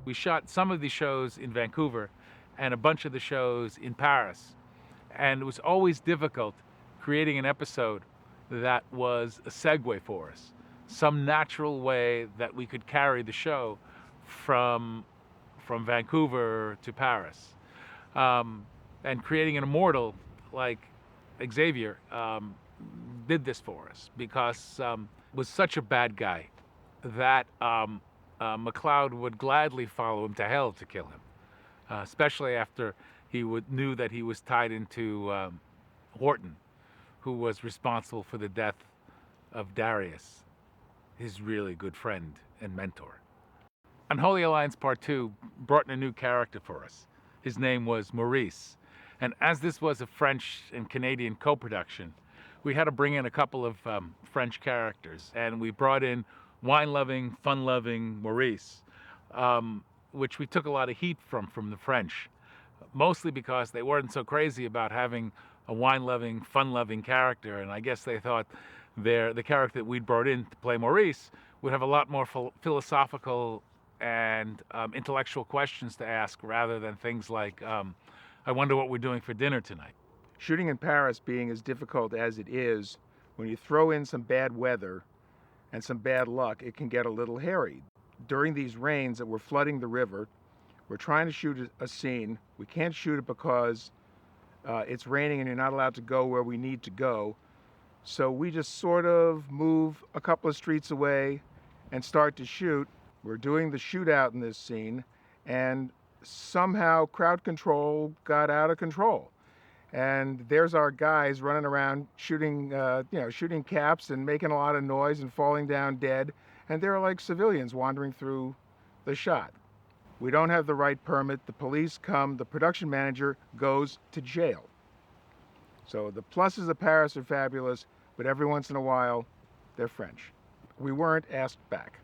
We shot some of the shows in Vancouver and a bunch of the shows in Paris. And it was always difficult creating an episode that was a segue for us, some natural way that we could carry the show from Vancouver to Paris. And creating an immortal like Xavier did this for us because was such a bad guy that MacLeod would gladly follow him to hell to kill him, especially after he knew that he was tied into Horton, who was responsible for the death of Darius, his really good friend and mentor. Unholy Alliance Part 2 brought in a new character for us. His name was Maurice. And as this was a French and Canadian co-production, we had to bring in a couple of French characters. And we brought in wine-loving, fun-loving Maurice, which we took a lot of heat from the French, mostly because they weren't so crazy about having a wine-loving, fun-loving character. And I guess they thought the character that we'd brought in to play Maurice would have a lot more philosophical and intellectual questions to ask rather than things like, I wonder what we're doing for dinner tonight. Shooting in Paris being as difficult as it is, when you throw in some bad weather and some bad luck, it can get a little hairy. During these rains that were flooding the river, we're trying to shoot a scene. We can't shoot it because it's raining and you're not allowed to go where we need to go. So we just sort of move a couple of streets away and start to shoot. We're doing the shootout in this scene, and somehow crowd control got out of control. And there's our guys running around shooting, shooting caps and making a lot of noise and falling down dead. And they're like civilians wandering through the shot. We don't have the right permit. The police come. The production manager goes to jail. So the pluses of Paris are fabulous, but every once in a while, they're French. We weren't asked back.